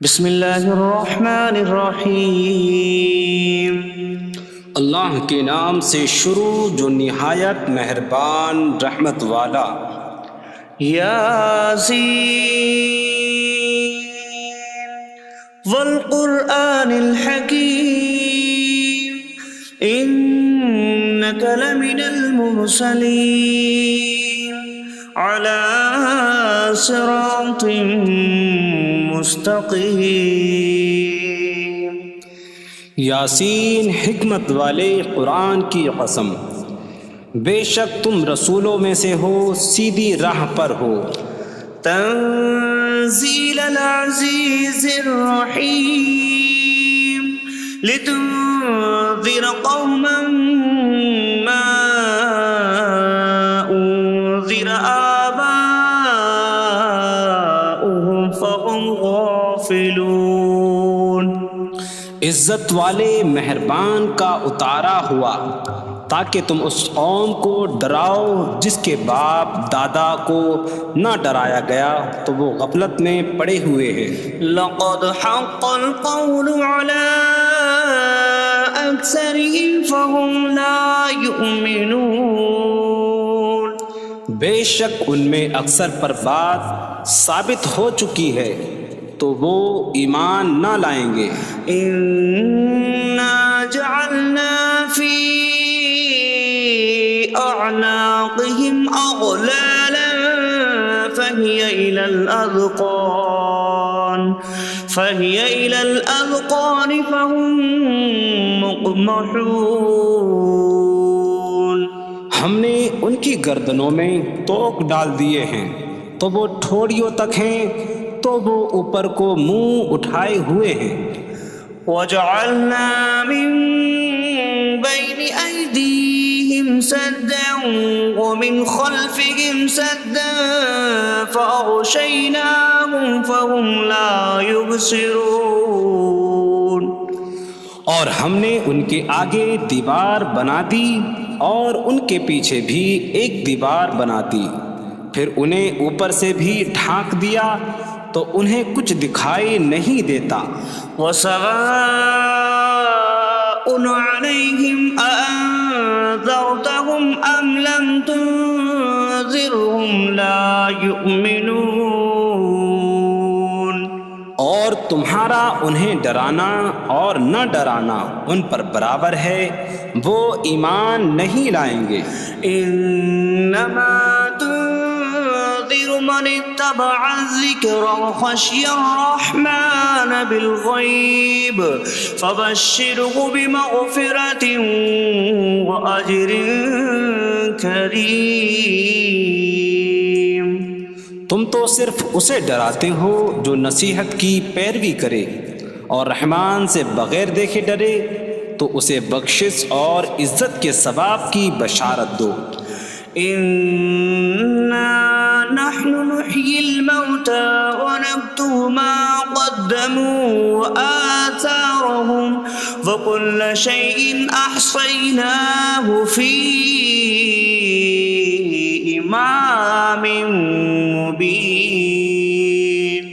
بسم اللہ الرحمن الرحیم۔ اللہ کے نام سے شروع جو نہایت مہربان رحمت والا۔ یاسین والقرآن الحکیم انک لمن المرسلین علی صراط مستقیم۔ یاسین حکمت والے قرآن کی قسم، بے شک تم رسولوں میں سے ہو، سیدھی راہ پر ہو۔ تنزیل العزیز الرحیم لتنذر قوما ما انذر آباؤهم فهم غافلون۔ عزت والے مہربان کا اتارا ہوا تاکہ تم اس قوم کو ڈراؤ جس کے باپ دادا کو نہ ڈرایا گیا تو وہ غفلت میں پڑے ہوئے ہیں۔ لقد حق القول على أكثرهم فهم لا يؤمنون۔ بے شک ان میں اکثر پر بات ثابت ہو چکی ہے تو وہ ایمان نہ لائیں گے۔ إنا جعلنا في أعناقهم أغلالا فهي إلى الأذقان فهم مقمحون۔ ہم نے ان کی گردنوں میں توق ڈال دیے ہیں تو وہ ٹھوڑیوں تک ہیں، تو وہ اوپر کو منہ اٹھائے ہوئے ہیں۔ وجعلنا من بين أيديهم سدا ومن خلفهم سدا فأغشيناهم فهم لا يبصرون۔ اور ہم نے ان کے آگے دیوار بنا دی اور ان کے پیچھے بھی ایک دیوار بنا دی، پھر انہیں اوپر سے بھی ڈھانک دیا تو انہیں کچھ دکھائی نہیں دیتا۔ وسواء عليهم أأنذرتهم أم لم تنذرهم لا يؤمنون۔ اور تمہارا انہیں ڈرانا اور نہ ڈرانا ان پر برابر ہے، وہ ایمان نہیں لائیں گے۔ انما تنذر من اتبع الذکر وخشی الرحمن بالغیب فبشره بمغفرة واجر کریم۔ تم تو صرف اسے ڈراتے ہو جو نصیحت کی پیروی کرے اور رحمان سے بغیر دیکھے ڈرے، تو اسے بخشش اور عزت کے ثواب کی بشارت دو۔ انا نحن نحيي الموتى ونكتب ما قدموا وآثارهم وكل شيء أحصيناه في إمام مبين۔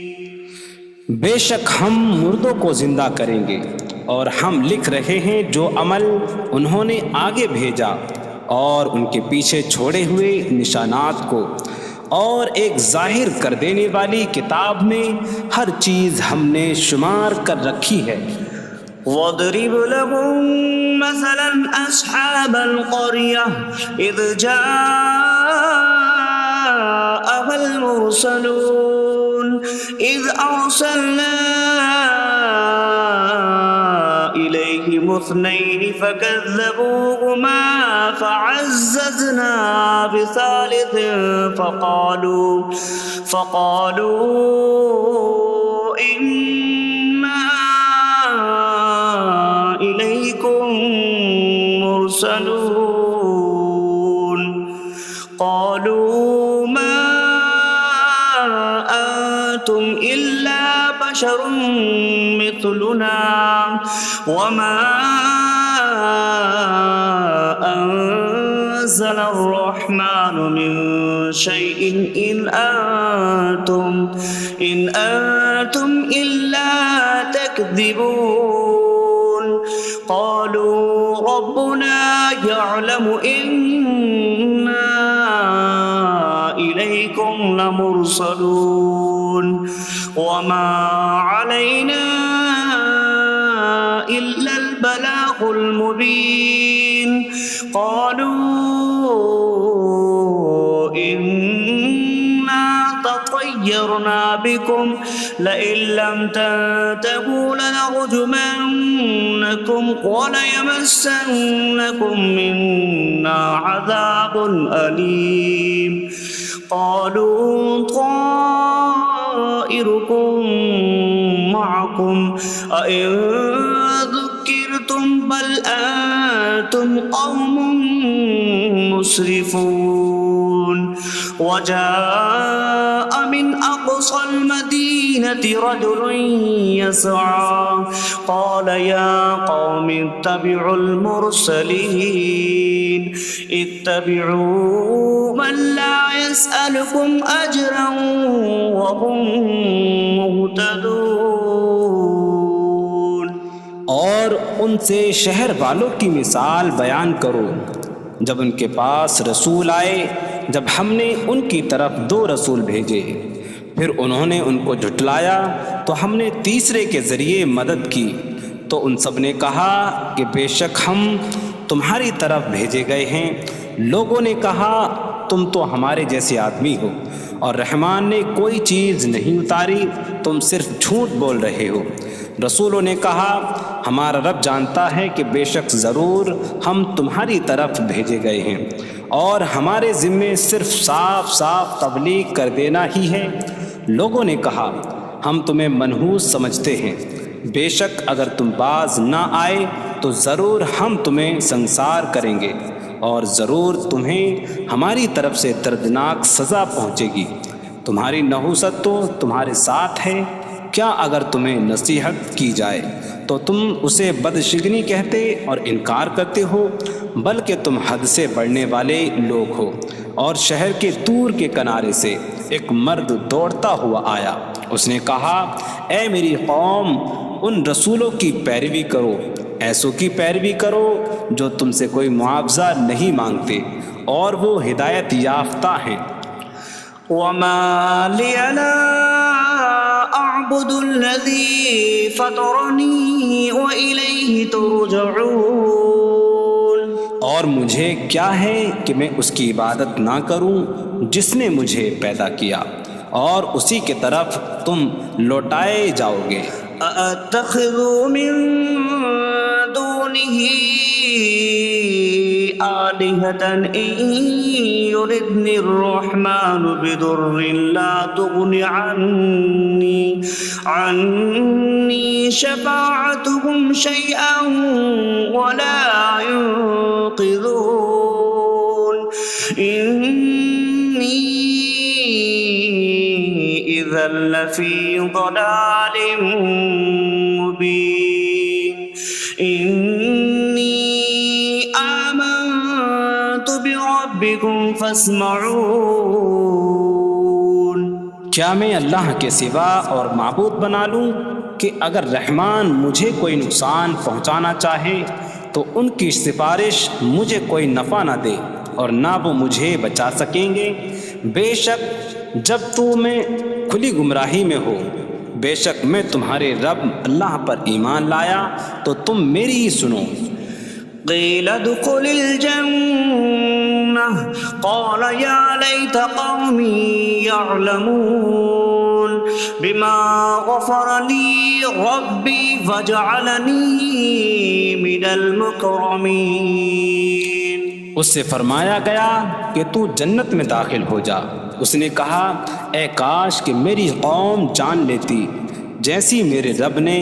بے شک ہم مردوں کو زندہ کریں گے اور ہم لکھ رہے ہیں جو عمل انہوں نے آگے بھیجا اور ان کے پیچھے چھوڑے ہوئے نشانات کو، اور ایک ظاہر کر دینے والی کتاب میں ہر چیز ہم نے شمار کر رکھی ہے۔ وَاضْرِبْ لَهُم مَّثَلًا أَصْحَابَ الْقَرْيَةِ إِذْ جَاءَهَا الْمُرْسَلُونَ إِذْ أَرْسَلْنَا إِلَيْهِمُ اثْنَيْنِ فَكَذَّبُوهُمَا فَعَزَّزْنَا بِثَالِثٍ فَقَالُوا إِنَّا إِلَيْكُمْ مُرْسَلُونَ۔ قَالُوا مَا أَنتُمْ إِلَّا بَشَرٌ مِثْلُنَا وَمَا أَنتُمْ نزل الرحمن من شيء إن أنتم إلا تكذبون قالوا ربنا يعلم إنا إليكم لمرسلون وما علينا إلا البلاغ المبين قالوا إنا تطيرنا بكم لئن لم تنتهوا لنرجمنكم وليمسنكم منا عذاب أليم قالوا طائركم معكم أئن ذكرتم بل أنتم قوم مسرفون وجاء من أقصى المدينة رجل يسعى قال يا قوم اتبعوا المرسلين اتبعوا من لا يسألكم أجرا وهم مهتدون اور ان سے شہر والوں کی مثال بیان کرو جب ان کے پاس رسول آئے جب ہم نے ان کی طرف 2 رسول بھیجے پھر انہوں نے ان کو جھٹلایا تو ہم نے تیسرے کے ذریعے مدد کی تو ان سب نے کہا کہ بے شک ہم تمہاری طرف بھیجے گئے ہیں لوگوں نے کہا تم تو ہمارے جیسے آدمی ہو اور رحمان نے کوئی چیز نہیں اتاری تم صرف جھوٹ بول رہے ہو رسولوں نے کہا ہمارا رب جانتا ہے کہ بے شک ضرور ہم تمہاری طرف بھیجے گئے ہیں اور ہمارے ذمے صرف صاف صاف تبلیغ کر دینا ہی ہے لوگوں نے کہا ہم تمہیں منحوس سمجھتے ہیں بے شک اگر تم باز نہ آئے تو ضرور ہم تمہیں سنسار کریں گے اور ضرور تمہیں ہماری طرف سے دردناک سزا پہنچے گی تمہاری نحوست تو تمہارے ساتھ ہے کیا اگر تمہیں نصیحت کی جائے تو تم اسے بدشگنی کہتے اور انکار کرتے ہو بلکہ تم حد سے بڑھنے والے لوگ ہو اور شہر کے دور کے کنارے سے ایک مرد دوڑتا ہوا آیا اس نے کہا اے میری قوم ان رسولوں کی پیروی کرو ایسوں کی پیروی کرو جو تم سے کوئی معاوضہ نہیں مانگتے اور وہ ہدایت یافتہ ہیں وما لي لا أعبد الذي فطرني وإليه ترجعون اور مجھے کیا ہے کہ میں اس کی عبادت نہ کروں جس نے مجھے پیدا کیا اور اسی کی طرف تم لوٹائے جاؤ گے أأتخذ من دونه آلهة إن يردني الرحمن بضر لا تغن عني شفاعتهم شيئا ولا ينقذون إني إذا لفي ضلال مبين إني آمنت بربكم فاسمعون کیا میں اللہ کے سوا اور معبود بنا لوں کہ اگر رحمان مجھے کوئی نقصان پہنچانا چاہے تو ان کی سفارش مجھے کوئی نفع نہ دے اور نہ وہ مجھے بچا سکیں گے بے شک جب میں کھلی گمراہی میں ہو بے شک میں تمہارے رب اللہ پر ایمان لایا تو تم میری ہی سنو قيل ادخل الجنة قال يا ليت قومي يعلمون بما غفر لي ربي فجعلني من المكرمين اس سے فرمایا گیا کہ تو جنت میں داخل ہو جا اس نے کہا اے کاش کہ میری قوم جان لیتی جیسی میرے رب نے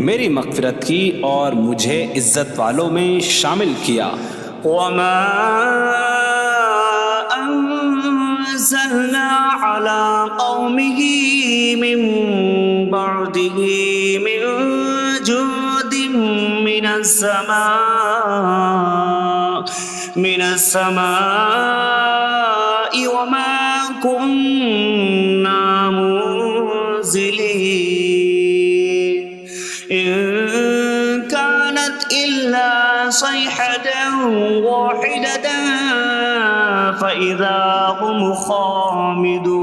میری مغفرت کی اور مجھے عزت والوں میں شامل کیا وما أنزلنا على قومه من بعده من جود من السماء من السماء وما كنا منزلين إن كانت إلا صيحة واحدة فإذا هم خامدون۔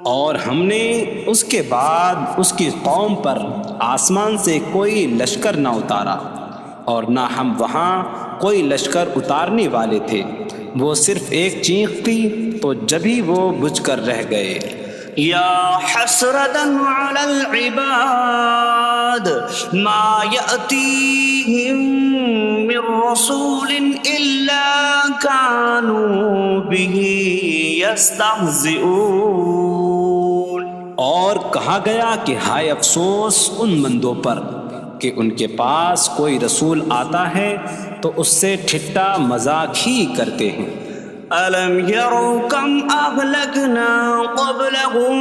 اور ہم نے اس کے بعد اس کی قوم پر آسمان سے کوئی لشکر نہ اتارا، اور نہ ہم وہاں کوئی لشکر اتارنے والے تھے، وہ صرف ایک چیخ تھی تو جبھی وہ بجھ کر رہ گئے۔ یا حسرة على العباد ما يأتيهم من رسول إلا كانوا به يستهزئون۔ اور کہا گیا کہ ہائے افسوس ان بندوں پر کہ ان کے پاس کوئی رسول آتا ہے تو اس سے ٹھٹا مذاق ہی کرتے ہیں۔ أَلَمْ يَرَوْا كَمْ أَهْلَكْنَا قَبْلَهُمْ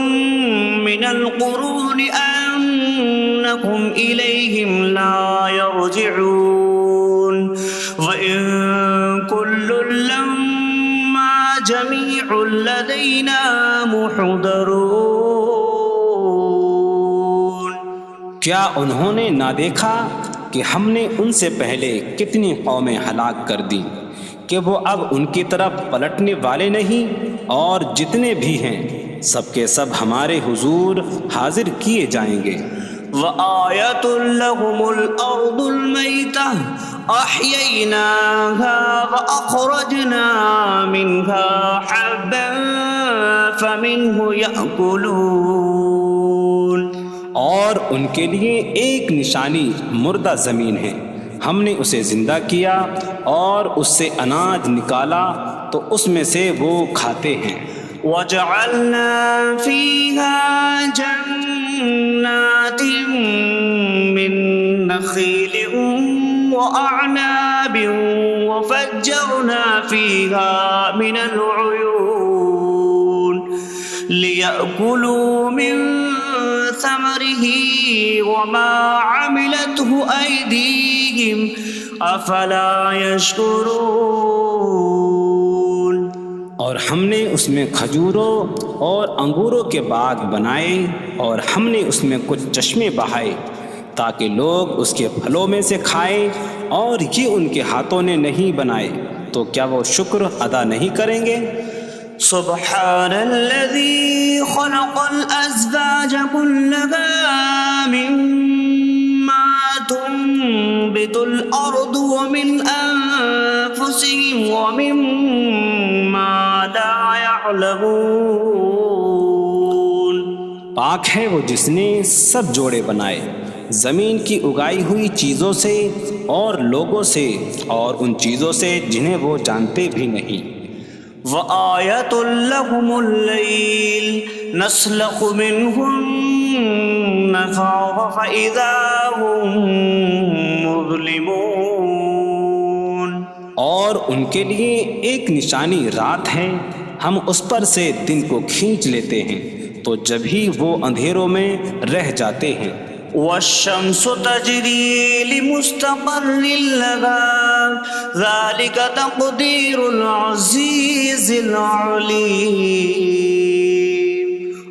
مِنَ الْقُرُونِ أَنَّكُمْ إِلَيْهِمْ لَا يَرْجِعُونَ وَإِن كُلٌّ لَّمَّا جَمِيعٌ لَّدَيْنَا مُحْضَرُونَ۔ کیا انہوں نے نہ دیکھا کہ ہم نے ان سے پہلے کتنی قومیں ہلاک کر دیں کہ وہ اب ان کی طرف پلٹنے والے نہیں، اور جتنے بھی ہیں سب کے سب ہمارے حضور حاضر کیے جائیں گے۔ وَآيَةٌ لَّهُمُ الْأَرْضُ الْمَيْتَةُ أَحْيَيْنَاهَا وَأَخْرَجْنَا مِنْهَا حَبًّا فَمِنْهُ يَأْكُلُونَ۔ اور ان کے لیے ایک نشانی مردہ زمین ہے، ہم نے اسے زندہ کیا اور اس سے اناج نکالا تو اس میں سے وہ کھاتے ہیں۔ وَجَعَلْنَا فِيهَا جَنَّاتٍ مِّن نَّخِيلٍ وَأَعْنَابٍ وَفَجَّرْنَا فِيهَا مِنَ الْعُيُونِ لِيَأْكُلُوا مِن ثَمَرِهِ وَمَا عَمِلَتْهُ أَيْدِيهِمْ أَفَلَا يَشْكُرُونَ۔ اور ہم نے اس میں کھجوروں اور انگوروں کے باغ بنائے، اور ہم نے اس میں کچھ چشمے بہائے تاکہ لوگ اس کے پھلوں میں سے کھائیں، اور یہ ان کے ہاتھوں نے نہیں بنائے، تو کیا وہ شکر ادا نہیں کریں گے؟ سبحان الذي خلق الأزواج كلها مما تنبت الأرض ومن أنفسهم ومما لا يعلمون۔ پاک ہے وہ جس نے سب جوڑے بنائے زمین کی اگائی ہوئی چیزوں سے اور لوگوں سے اور ان چیزوں سے جنہیں وہ جانتے بھی نہیں۔ وَآيَةٌ لَّهُمُ اللَّيْلُ نَسْلَخُ مِنْهُ النَّهَارَ فَإِذَا هُم مُظْلِمُونَ۔ اور ان کے لیے ایک نشانی رات ہے، ہم اس پر سے دن کو کھینچ لیتے ہیں تو جبھی وہ اندھیروں میں رہ جاتے ہیں۔ وَالشَّمْسُ تَجْرِي لِمُسْتَقَرٍّ لَّهَا ذَلِكَ تَقْدِيرُ الْعَزِيزِ الْعَلِيمِ۔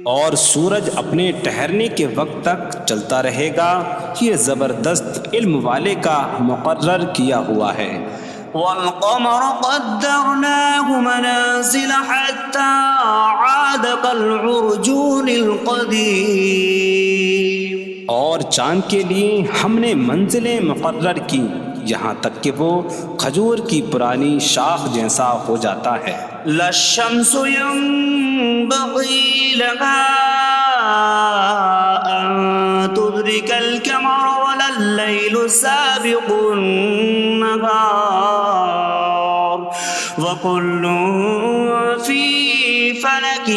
اور سورج اپنے ٹھہرنے کے وقت تک چلتا رہے گا، یہ زبردست علم والے کا مقرر کیا ہوا ہے۔ وَالْقَمَرَ قَدَّرْنَاهُ مَنَازِلَ حَتَّى عَادَ كَالْعُرْجُونِ الْقَدِيمِ۔ اور چاند کے لیے ہم نے منزلیں مقرر کی یہاں تک کہ وہ کھجور کی پرانی شاخ جیسا ہو جاتا ہے۔ لا الشمس ينبغي لها أن تدرك القمر ولا الليل سابق النهار وكل في فلك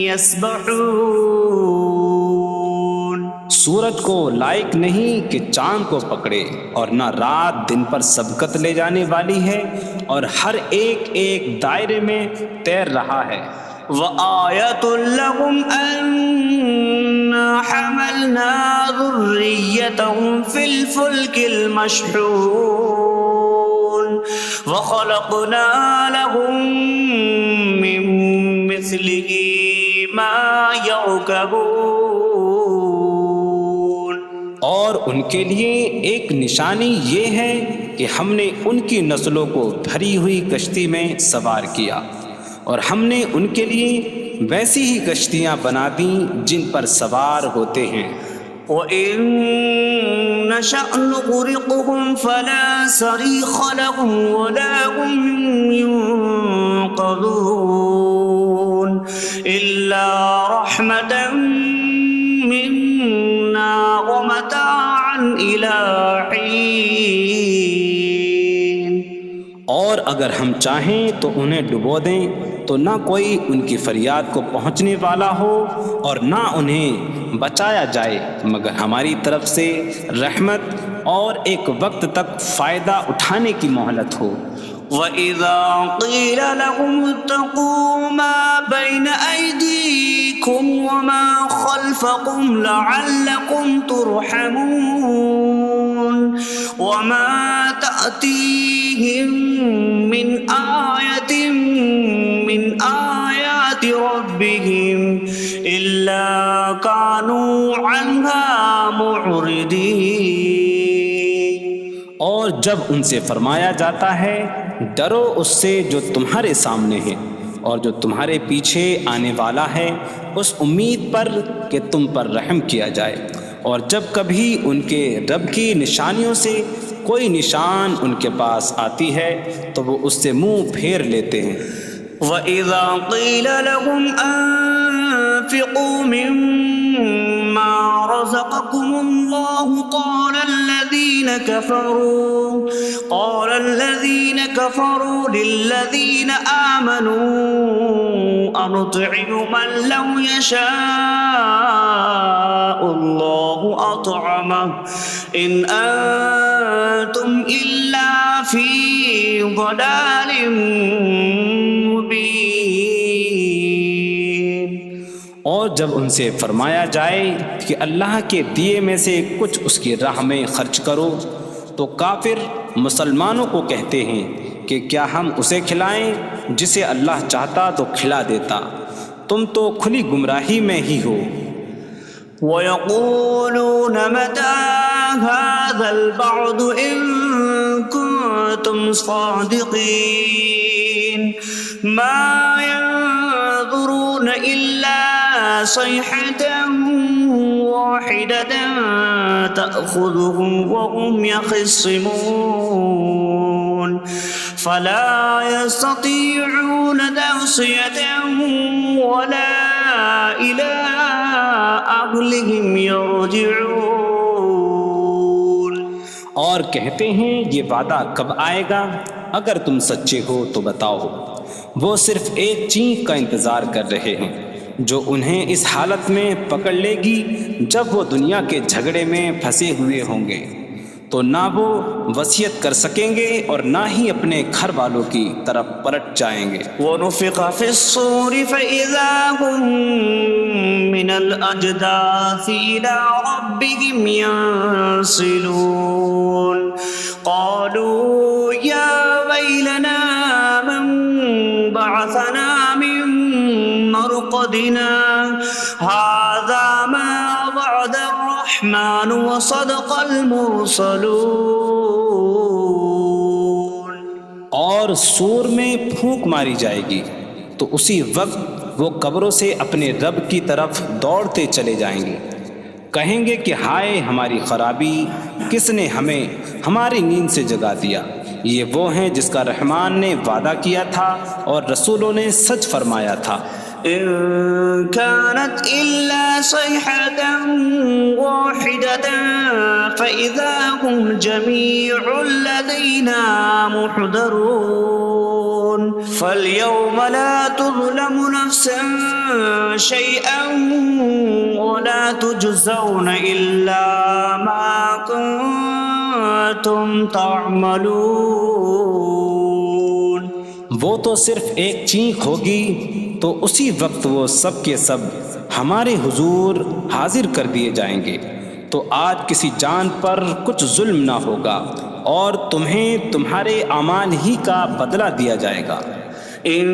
يسبحون۔ سورج کو لائق نہیں کہ چاند کو پکڑے، اور نہ رات دن پر سبقت لے جانے والی ہے، اور ہر ایک ایک دائرے میں تیر رہا ہے۔ وَآيَةٌ لَّهُمْ أَنَّا حَمَلْنَا ذُرِّيَّتَهُمْ فِي الْفُلْكِ الْمَشْحُونِ۔ وخلقنا لهم من مثله ما يركبون. اور ان کے لیے ایک نشانی یہ ہے کہ ہم نے ان کی نسلوں کو بھری ہوئی کشتی میں سوار کیا، اور ہم نے ان کے لیے ویسی ہی کشتیاں بنا دیں جن پر سوار ہوتے ہیں. وَإِن نَّشَأْ نُغْرِقْهُمْ فَلَا صَرِيخَ لَهُمْ وَلَا هُمْ يُنقَذُونَ إِلَّا رَحْمَةً مِّنَّا وَمَتَاعًا إِلَىٰ حِينٍ. اور اگر ہم چاہیں تو انہیں ڈبو دیں تو نہ کوئی ان کی فریاد کو پہنچنے والا ہو اور نہ انہیں بچایا جائے مگر ہماری طرف سے رحمت اور ایک وقت تک فائدہ اٹھانے کی مہلت ہو. وَإِذَا قِيلَ لَهُمُ اتَّقُوا مَا بَيْنَ أَيْدِيكُمْ وَمَا خَلْفَكُمْ لَعَلَّكُمْ تُرْحَمُونَ وَمَا تَأْتِيهِم مِّنْ آيَةٍ مِّنْ آيَاتِ رَبِّهِمْ إِلَّا كَانُوا عَنْهَا مُعْرِضِينَ. اور جب ان سے فرمایا جاتا ہے ڈرو اس سے جو تمہارے سامنے ہے اور جو تمہارے پیچھے آنے والا ہے، اس امید پر کہ تم پر رحم کیا جائے، اور جب کبھی ان کے رب کی نشانیوں سے کوئی نشان ان کے پاس آتی ہے تو وہ اس سے منہ پھیر لیتے ہیں. وَإِذَا قِيلَ لَهُمْ أَنفِقُوا مِمَّا رَزَقَكُمُ اللَّهُ قَالَ الَّذِينَ كَفَرُوا لِلَّذِينَ آمَنُوا أَنُطْعِمُ مَن لَّوْ يَشَاءُ اللَّهُ أَطْعَمَهُ إِنْ أَنتُمْ إِلَّا فِي ضَلَالٍ مبین. اور جب ان سے فرمایا جائے کہ اللہ کے دیے میں سے کچھ اس کی راہ میں خرچ کرو تو کافر مسلمانوں کو کہتے ہیں کہ کیا ہم اسے کھلائیں جسے اللہ چاہتا تو کھلا دیتا، تم تو کھلی گمراہی میں ہی ہو. وَيَقُولُونَ مَتَىٰ هَٰذَا الْوَعْدُ إِن كُنتُمْ صَادِقِينَ مَا يَنظُرُونَ إِلَّا صَيْحَةً وَاحِدَةً تَأْخُذُهُمْ وَهُمْ يَخِصِّمُونَ فَلَا يَسْتَطِيعُونَ تَوْصِيَةً وَلَا إِلَىٰ أَهْلِهِمْ يَرْجِعُونَ. اور کہتے ہیں یہ وعدہ کب آئے گا؟ اگر تم سچے ہو تو بتاؤ. وہ صرف ایک چینک کا انتظار کر رہے ہیں جو انہیں اس حالت میں پکڑ لے گی جب وہ دنیا کے جھگڑے میں پھنسے ہوئے ہوں گے، تو نہ وہ وصیت کر سکیں گے اور نہ ہی اپنے گھر والوں کی طرف پلٹ جائیں گے. وَنُفِخَ فِي الصُّورِ فَإِذَا هُم مِّنَ الْأَجْدَاثِ إِلَىٰ رَبِّهِمْ يَنسِلُونَ قَالُوا يَا وَيْلَنَا مَن بَعَثَنَا مِن مَّرْقَدِنَا هَٰذَا مَا وَعَدَ الرَّحْمَٰنُ وَصَدَقَ الْمُرْسَلُونَ. اور سور میں پھونک ماری جائے گی تو اسی وقت وہ قبروں سے اپنے رب کی طرف دوڑتے چلے جائیں گے، کہیں گے کہ ہائے ہماری خرابی، کس نے ہمیں ہماری نیند سے جگا دیا. یہ وہ ہیں جس کا رحمان نے وعدہ کیا تھا اور رسولوں نے سچ فرمایا تھا. إن كانت إلا صيحة واحدة فإذا هم جميع لدينا محضرون. فاليوم لا تظلم نفس شيئا ولا تجزون إلا ما كنتم تعملون. وہ تو صرف ایک چینک ہوگی تو اسی وقت وہ سب کے سب ہمارے حضور حاضر کر دیے جائیں گے، تو آج کسی جان پر کچھ ظلم نہ ہوگا اور تمہیں تمہارے اعمال ہی کا بدلہ دیا جائے گا۔ إن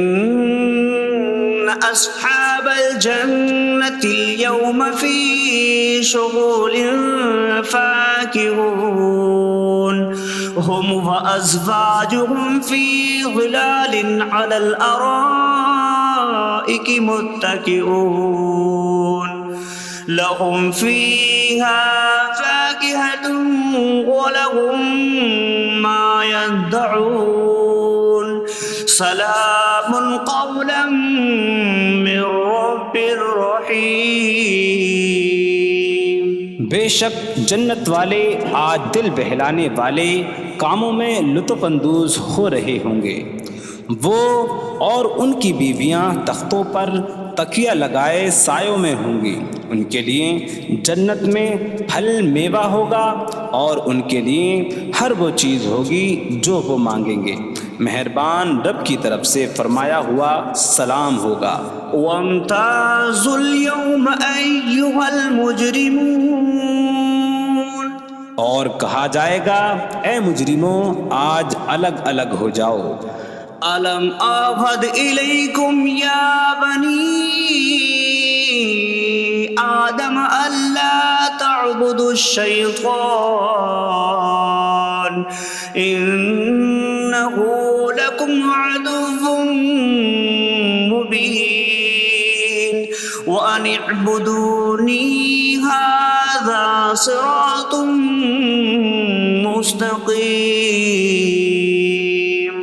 أصحاب الجنة اليوم في شغل فاكهون هم وأزواجهم في ظلال على الأرائك متكئون لهم فيها فاكهة ولهم ما يدعون سلام قولا من رب رحیم۔ بے شک جنت والے آج دل بہلانے والے کاموں میں لطف اندوز ہو رہے ہوں گے۔ وہ اور ان کی بیویاں تختوں پر تکیہ لگائے سایوں میں ہوں گی۔ ان کے لیے جنت میں پھل میوہ ہوگا اور ان کے لیے ہر وہ چیز ہوگی جو وہ مانگیں گے۔ مہربان رب کی طرف سے فرمایا ہوا سلام ہوگا۔ وامتازوا اليوم أيها المجرمون، اور کہا جائے گا اے مجرموں آج الگ الگ ہو جاؤ۔ ألم أعهد إليكم يا بني آدم ألا تعبدوا الشيطان إنه لكم عدو مبين وأن اعبدوني هذا صراط مستقيم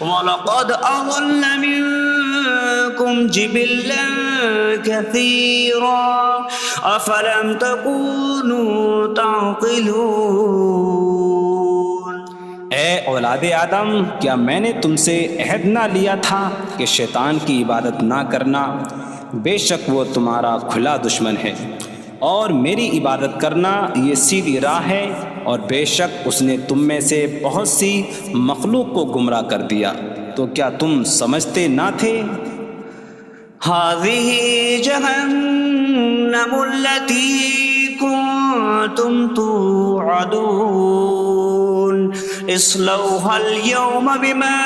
وَلَقَدْ أَضَلَّ مِنكُمْ جِبِلًّا كَثِيرًا أَفَلَمْ تَكُونُوا تَعْقِلُونَ۔ اے اولاد آدم، کیا میں نے تم سے عہد نہ لیا تھا کہ شیطان کی عبادت نہ کرنا؟ بے شک وہ تمہارا کھلا دشمن ہے، اور میری عبادت کرنا یہ سیدھی راہ ہے، اور بے شک اس نے تم میں سے بہت سی مخلوق کو گمراہ کر دیا، تو کیا تم سمجھتے نہ تھے؟ هذه جهنم التي كنتم توعدون اصلوها اليوم بما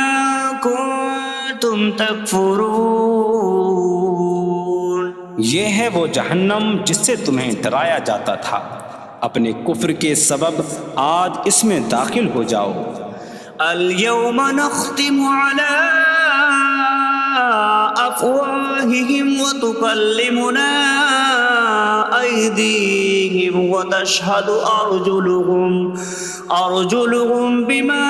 كنتم تكفرون۔ یہ ہے وہ جہنم جس سے تمہیں ڈرایا جاتا تھا، اپنے کفر کے سبب آج اس میں داخل ہو جاؤ۔ اليوم نختم على أفواههم وتكلمنا أيديهم وتشهد أرجلهم بما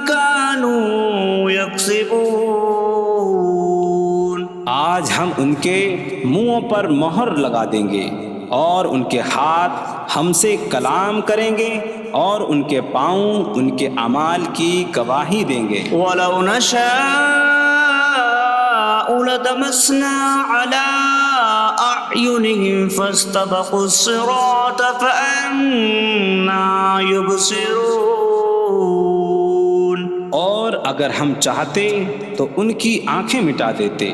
كانوا يكسبون۔ آج ہم ان کے منہوں پر مہر لگا دیں گے، اور ان کے ہاتھ ہم سے کلام کریں گے، اور ان کے پاؤں ان کے اعمال کی گواہی دیں گے۔ وَلَوْ نَشَاءُ لَطَمَسْنَا عَلَىٰ أَعْيُنِهِمْ فَاسْتَبَقُوا الصِّرَاطَ فَأَنَّىٰ يُبْصِرُونَ۔ اور اگر ہم چاہتے تو ان کی آنکھیں مٹا دیتے،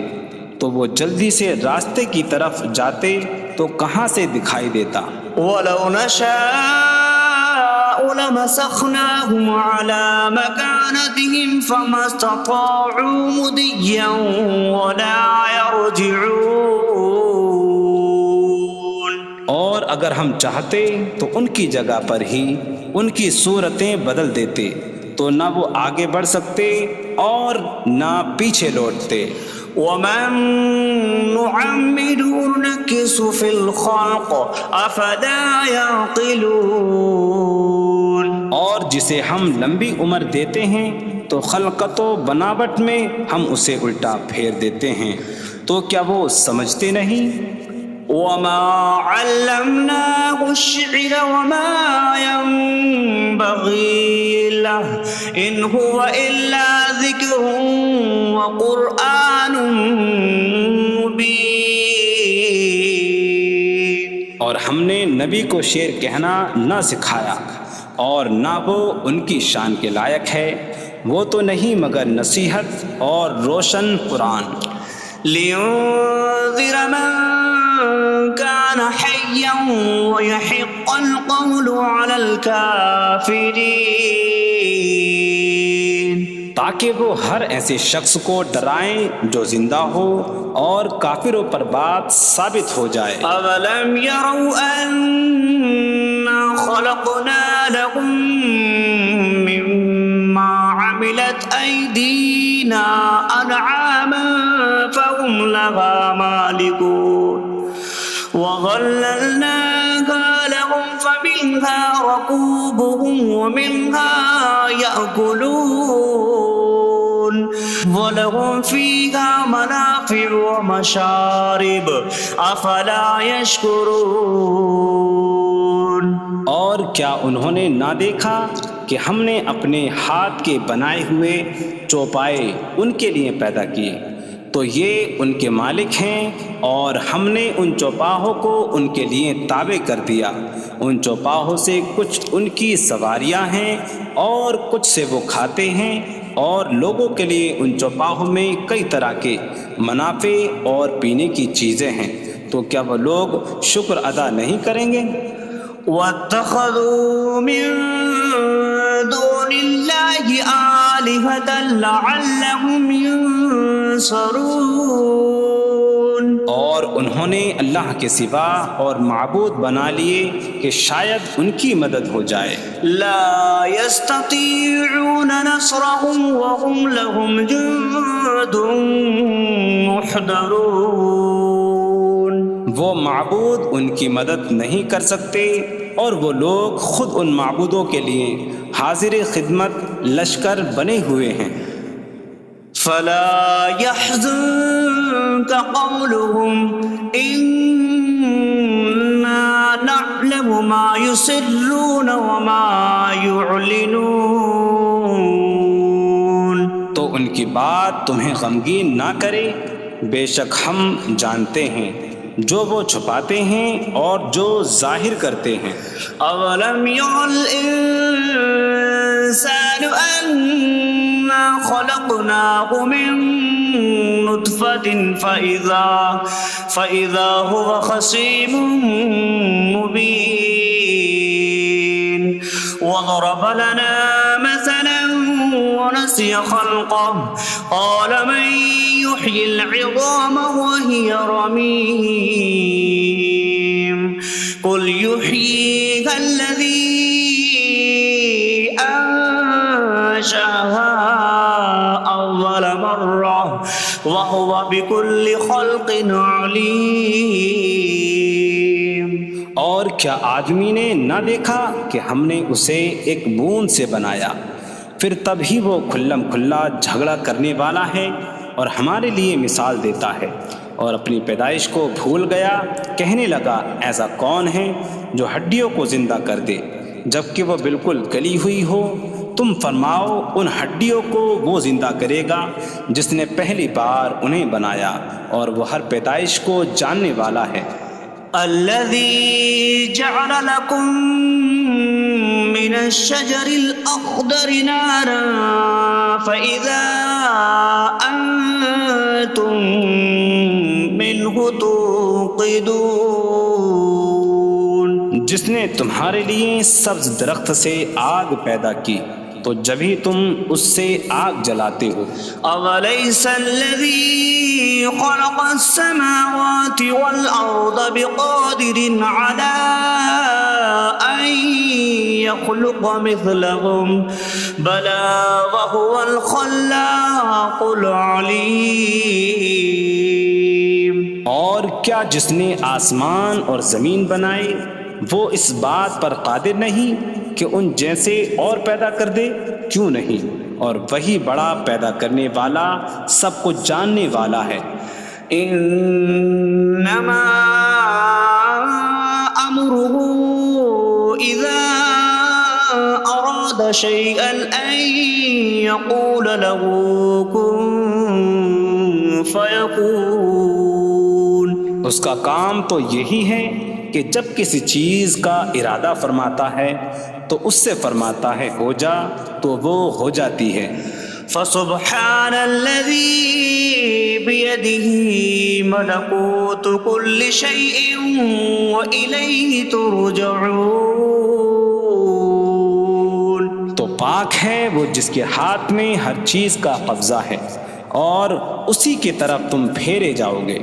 تو وہ جلدی سے راستے کی طرف جاتے تو کہاں سے دکھائی دیتا۔ وَلَوْ نَشَاءُ لَمَسَخْنَاهُمْ عَلَىٰ مَكَانَتِهِمْ فَمَا اسْتَطَاعُوا مُضِيًّا وَلَا يَرْجِعُونَ۔ اور اگر ہم چاہتے تو ان کی جگہ پر ہی ان کی صورتیں بدل دیتے، تو نہ وہ آگے بڑھ سکتے اور نہ پیچھے لوٹتے۔ وَمَن نُّعَمِّرْهُ نُنَكِّسْهُ فِي الْخَلْقِ أَفَلَا يَعْقِلُونَ۔ اور جسے ہم لمبی عمر دیتے ہیں تو خلقت و بناوٹ میں ہم اسے الٹا پھیر دیتے ہیں، تو کیا وہ سمجھتے نہیں؟ وَمَا عَلَّمْنَاهُ الشِّعْرَ وَمَا يَنبَغِي لَهُ إِنْ هُوَ إِلَّا ذِكْرٌ وَقُرْآنٌ مُّبِينٌ۔ اور ہم نے نبی کو شعر کہنا نہ سکھایا، اور نہ وہ ان کی شان کے لائق ہے، وہ تو نہیں مگر نصیحت اور روشن قرآن۔ لِيُنذِرَ مَن كَانَ حَيًّا حيا ويحق القول على الكافرين تاکہ وہ ہر ایسے شخص کو ڈرائیں جو زندہ ہو اور کافروں پر بات ثابت ہو جائے۔ أولم يروا أنا خلقنا لهم مما عملت أيدينا أنعاما فهم لها مالكون وظللناها لهم فمنها ركوبهم ومنها يأكلون وَلَهُمْ فِيهَا مَنَافِعُ وَمَشَارِبُ أَفَلَا يَشْكُرُونَ۔ اور کیا انہوں نے نہ دیکھا کہ ہم نے اپنے ہاتھ کے بنائے ہوئے چوپائے ان کے لیے پیدا کیے، تو یہ ان کے مالک ہیں، اور ہم نے ان چوپاہوں کو ان کے لیے تابع کر دیا۔ ان چوپاہوں سے کچھ ان کی سواریاں ہیں اور کچھ سے وہ کھاتے ہیں، اور لوگوں کے لیے ان چوپاہوں میں کئی طرح کے منافع اور پینے کی چیزیں ہیں، تو کیا وہ لوگ شکر ادا نہیں کریں گے؟ وَاتَّخَذُوا مِن دُونِ اللَّهِ آلِهَةً لَعَلَّهُمْ يُنصَرُونَ۔ اور انہوں نے اللہ کے سوا اور معبود بنا لیے کہ شاید ان کی مدد ہو جائے۔ لا يستطيعون نصرهم وهم لهم جند محضرون۔ وہ معبود ان کی مدد نہیں کر سکتے، اور وہ لوگ خود ان معبودوں کے لیے حاضر خدمت لشکر بنے ہوئے ہیں۔ فلا يحزنك قولهم إنا نعلم ما يسرون وما يعلنون۔ تو ان کی بات تمہیں غمگین نہ کرے، بے شک ہم جانتے ہیں جو وہ چھپاتے ہیں اور جو ظاہر کرتے ہیں۔ اولم ير الانسان انا خلقناه من نطفة فإذا هو خصيم مبين وضرب لنا مثلا ونسي خلقه قال من يحيي العظام وهي رميم قل يحييها الذي أنشأها أول مرة وهو بكل خلق عليم۔ اور کیا آدمی نے نہ دیکھا کہ ہم نے اسے ایک بوند سے بنایا، پھر تب ہی وہ کھلم کھلا جھگڑا کرنے والا ہے اور ہمارے لیے مثال دیتا ہے، اور اپنی پیدائش کو بھول گیا، کہنے لگا ایسا کون ہے جو ہڈیوں کو زندہ کر دے جبکہ وہ بالکل گلی ہوئی ہو؟ تم فرماؤ ان ہڈیوں کو وہ زندہ کرے گا جس نے پہلی بار انہیں بنایا، اور وہ ہر پیدائش کو جاننے والا ہے۔ الذي جعل لكم من الشجر الأخضر نارا فإذا أنتم منه توقدون۔ جس نے تمہارے لیے سبز درخت سے آگ پیدا کی تو جبھی تم اس سے آگ جلاتے ہو۔ أَوَلَيْسَ الَّذِي خَلَقَ السَّمَاوَاتِ وَالْأَرْضَ بِقَادِرٍ عَلَىٰ أَن يَخْلُقَ مِثْلَهُم بَلَىٰ وَهُوَ الْخَلَّاقُ الْعَلِيمُ۔ اور کیا جس نے آسمان اور زمین بنائے وہ اس بات پر قادر نہیں کہ ان جیسے اور پیدا کر دے؟ کیوں نہیں، اور وہی بڑا پیدا کرنے والا سب کچھ جاننے والا ہے۔ انما امره اذا اراد شيئا ان يقول له كن فيكون۔ اس کا کام تو یہی ہے کہ جب کسی چیز کا ارادہ فرماتا ہے تو اس سے فرماتا ہے ہو جا، تو وہ ہو جاتی ہے۔ فسبحان الذي بيده ملكوت كل شيء وإليه ترجعون. تو پاک ہے وہ جس کے ہاتھ میں ہر چیز کا قبضہ ہے اور اسی کی طرف تم پھیرے جاؤ گے.